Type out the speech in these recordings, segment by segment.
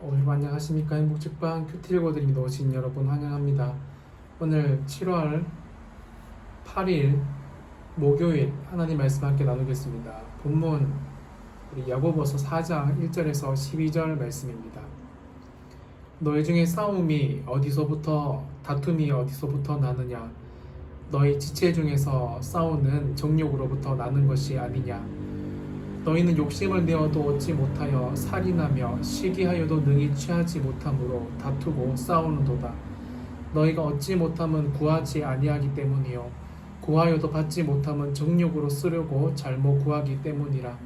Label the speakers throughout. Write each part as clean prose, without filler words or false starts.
Speaker 1: 여러분 안녕하십니까. 행복책방 큐티 읽어드립니다. 오신 여러분 환영합니다. 오늘 7월 8일 목요일 하나님 말씀 함께 나누겠습니다. 본문 우리 야고보서 4장 1절에서 12절 말씀입니다. 너희 중에 싸움이 어디서부터 다툼이 어디서부터 나느냐? 너희 지체 중에서 싸우는 정욕으로부터 나는 것이 아니냐? 너희는 욕심을 내어도 얻지 못하여 살인하며 시기하여도 능히 취하지 못함으로 다투고 싸우는도다. 너희가 얻지 못함은 구하지 아니하기 때문이요 구하여도 받지 못함은 정욕으로 쓰려고 잘못 구하기 때문이라.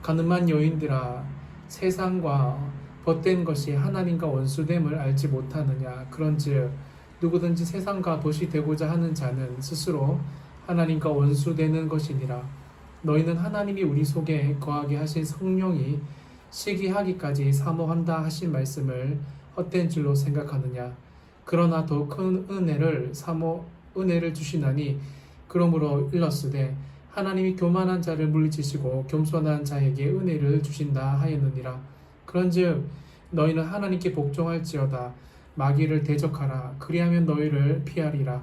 Speaker 1: 가늠한 여인들아, 세상과 벗된 것이 하나님과 원수됨을 알지 못하느냐? 그런즉 누구든지 세상과 벗이 되고자 하는 자는 스스로 하나님과 원수되는 것이니라. 너희는 하나님이 우리 속에 거하게 하신 성령이 시기하기까지 사모한다 하신 말씀을 헛된 줄로 생각하느냐? 그러나 더 큰 은혜를 주시나니 그러므로 일렀으되 하나님이 교만한 자를 물리치시고 겸손한 자에게 은혜를 주신다 하였느니라. 그런즉 너희는 하나님께 복종할지어다. 마귀를 대적하라. 그리하면 너희를 피하리라.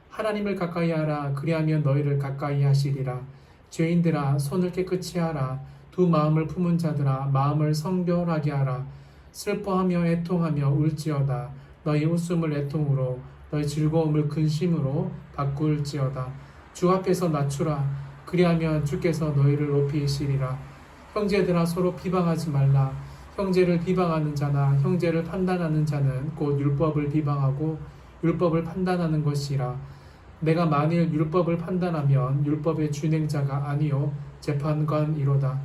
Speaker 1: 하나님을 가까이 하라. 그리하면 너희를 가까이 하시리라. 죄인들아, 손을 깨끗이 하라. 두 마음을 품은 자들아, 마음을 성결하게 하라. 슬퍼하며 애통하며 울지어다. 너희 웃음을 애통으로, 너희 즐거움을 근심으로 바꿀지어다. 주 앞에서 낮추라. 그리하면 주께서 너희를 높이시리라. 형제들아, 서로 비방하지 말라. 형제를 비방하는 자나 형제를 판단하는 자는 곧 율법을 비방하고 율법을 판단하는 것이라. 내가 만일 율법을 판단하면 율법의 준행자가 아니요 재판관이로다.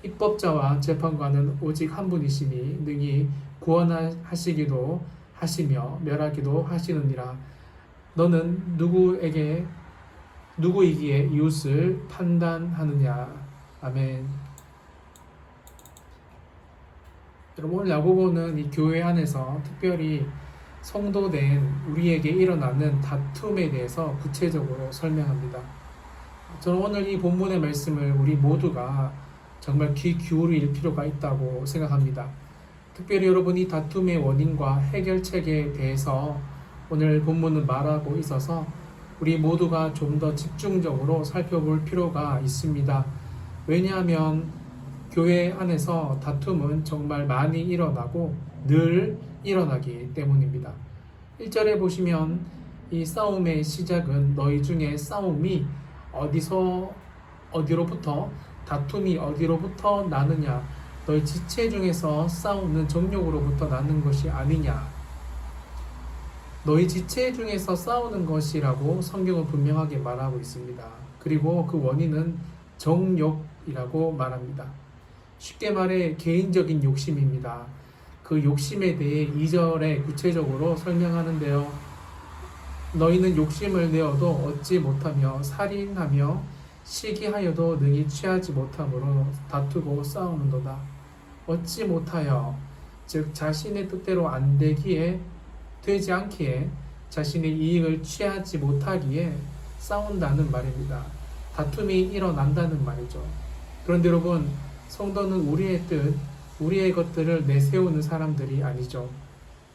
Speaker 1: 입법자와 재판관은 오직 한 분이시니 능히 구원하시기도 하시며 멸하기도 하시느니라. 너는 누구이기에 이웃을 판단하느냐? 아멘. 여러분, 오늘 야고보는 이 교회 안에서 특별히 성도된 우리에게 일어나는 다툼에 대해서 구체적으로 설명합니다. 저는 오늘 이 본문의 말씀을 우리 모두가 정말 귀 기울일 필요가 있다고 생각합니다. 특별히 여러분이 다툼의 원인과 해결책에 대해서 오늘 본문은 말하고 있어서 우리 모두가 좀 더 집중적으로 살펴볼 필요가 있습니다. 왜냐하면 교회 안에서 다툼은 정말 많이 일어나고 늘 일어나기 때문입니다. 1절에 보시면 이 싸움의 시작은 너희 중에 싸움이 어디로부터 다툼이 어디로부터 나느냐? 너희 지체 중에서 싸우는 정욕으로부터 나는 것이 아니냐? 너희 지체 중에서 싸우는 것이라고 성경은 분명하게 말하고 있습니다. 그리고 그 원인은 정욕이라고 말합니다. 쉽게 말해 개인적인 욕심입니다. 그 욕심에 대해 2절에 구체적으로 설명하는데요. 너희는 욕심을 내어도 얻지 못하며 살인하며 시기하여도 능히 취하지 못함으로 다투고 싸우는도다. 얻지 못하여, 즉 자신의 뜻대로 안 되지 않기에 자신의 이익을 취하지 못하기에 싸운다는 말입니다. 다툼이 일어난다는 말이죠. 그런데 여러분, 성도는 우리의 뜻, 우리의 것들을 내세우는 사람들이 아니죠.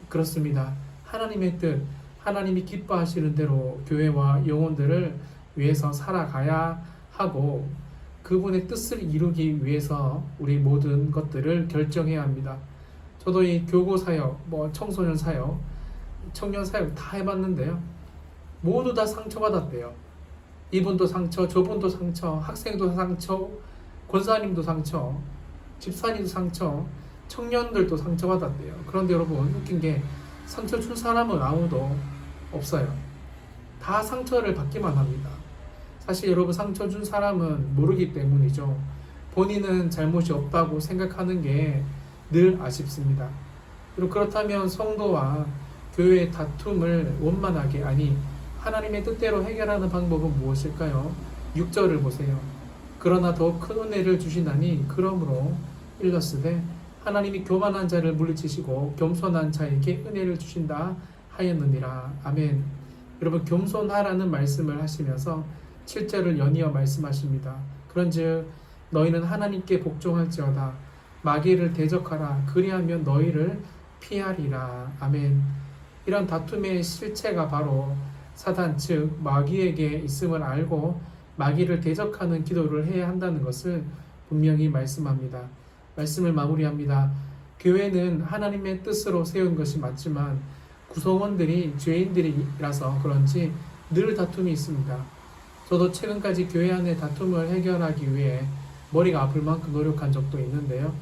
Speaker 1: 그렇습니다. 하나님의 뜻, 하나님이 기뻐하시는 대로 교회와 영혼들을 위해서 살아가야 하고 그분의 뜻을 이루기 위해서 우리 모든 것들을 결정해야 합니다. 저도 이 교구 사역, 청소년 사역, 청년 사역 다 해봤는데요. 모두 다 상처받았대요. 이분도 상처, 저분도 상처, 학생도 상처, 권사님도 상처, 집사님도 상처, 청년들도 상처받았대요. 그런데 여러분, 웃긴 게 상처 준 사람은 아무도 없어요. 다 상처를 받기만 합니다. 사실 여러분, 상처 준 사람은 모르기 때문이죠. 본인은 잘못이 없다고 생각하는 게 늘 아쉽습니다. 그리고 그렇다면 성도와 교회의 다툼을 원만하게, 하나님의 뜻대로 해결하는 방법은 무엇일까요? 6절을 보세요. 그러나 더 큰 은혜를 주시나니 그러므로 일렀으되 하나님이 교만한 자를 물리치시고 겸손한 자에게 은혜를 주신다 하였느니라. 아멘. 여러분, 겸손하라는 말씀을 하시면서 7절을 연이어 말씀하십니다. 그런즉 너희는 하나님께 복종할지어다. 마귀를 대적하라. 그리하면 너희를 피하리라. 아멘. 이런 다툼의 실체가 바로 사단 즉 마귀에게 있음을 알고 마귀를 대적하는 기도를 해야 한다는 것을 분명히 말씀합니다. 말씀을 마무리합니다. 교회는 하나님의 뜻으로 세운 것이 맞지만 구성원들이 죄인들이라서 그런지 늘 다툼이 있습니다. 저도 최근까지 교회 안의 다툼을 해결하기 위해 머리가 아플 만큼 노력한 적도 있는데요.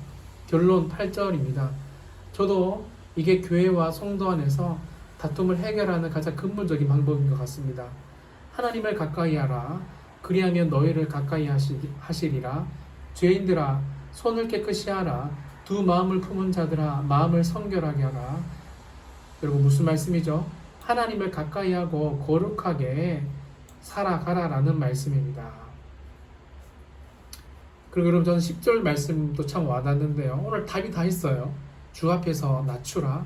Speaker 1: 결론 8절입니다. 저도 이게 교회와 성도 안에서 다툼을 해결하는 가장 근본적인 방법인 것 같습니다. 하나님을 가까이 하라. 그리하면 너희를 가까이 하시리라. 죄인들아 손을 깨끗이 하라. 두 마음을 품은 자들아 마음을 성결하게 하라. 여러분 무슨 말씀이죠? 하나님을 가까이 하고 거룩하게 살아가라라는 말씀입니다. 그리고 여러분 저는 10절 말씀도 참 와닿는데요. 오늘 답이 다 있어요. 주 앞에서 낮추라.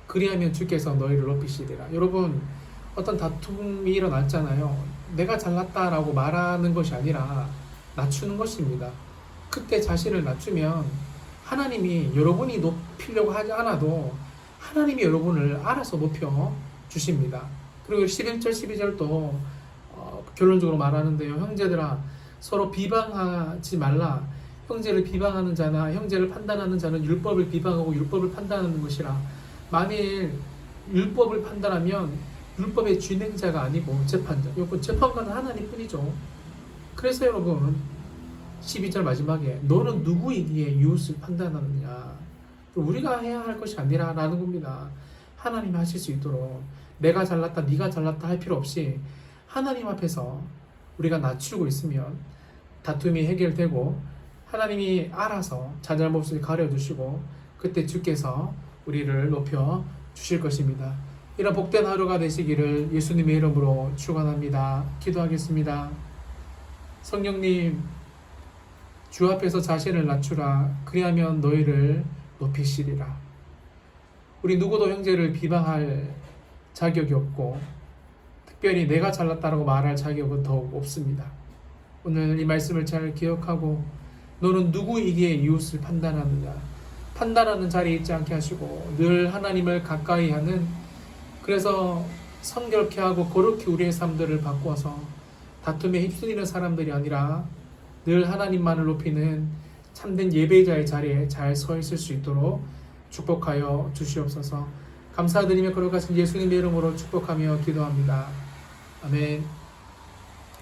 Speaker 1: 그리하면 주께서 너희를 높이시리라. 여러분 어떤 다툼이 일어났잖아요. 내가 잘났다라고 말하는 것이 아니라 낮추는 것입니다. 그때 자신을 낮추면 하나님이 여러분이 높이려고 하지 않아도 하나님이 여러분을 알아서 높여 주십니다. 그리고 11절 12절도 결론적으로 말하는데요. 형제들아 서로 비방하지 말라. 형제를 비방하는 자나 형제를 판단하는 자는 율법을 비방하고 율법을 판단하는 것이라. 만일 율법을 판단하면 율법의 진행자가 아니고 재판자. 여러분 재판관은 하나님뿐이죠. 그래서 여러분 12절 마지막에 너는 누구이기에 이웃을 판단하느냐. 우리가 해야 할 것이 아니라 라는 겁니다. 하나님이 하실 수 있도록 내가 잘났다 네가 잘났다 할 필요 없이 하나님 앞에서 우리가 낮추고 있으면 다툼이 해결되고 하나님이 알아서 자잘못을 가려주시고 그때 주께서 우리를 높여 주실 것입니다. 이런 복된 하루가 되시기를 예수님의 이름으로 축원합니다. 기도하겠습니다. 성령님 주 앞에서 자신을 낮추라. 그리하면 너희를 높이시리라. 우리 누구도 형제를 비방할 자격이 없고 특별히 내가 잘났다라고 말할 자격은 더욱 없습니다. 오늘 이 말씀을 잘 기억하고 너는 누구이기에 이웃을 판단하느냐. 판단하는 자리에 있지 않게 하시고 늘 하나님을 가까이 하는 그래서 성결케 하고 거룩히 우리의 삶들을 바꿔서 다툼에 휩쓸리는 사람들이 아니라 늘 하나님만을 높이는 참된 예배자의 자리에 잘 서 있을 수 있도록 축복하여 주시옵소서. 감사드리며 거룩하신 예수님의 이름으로 축복하며 기도합니다. 아멘.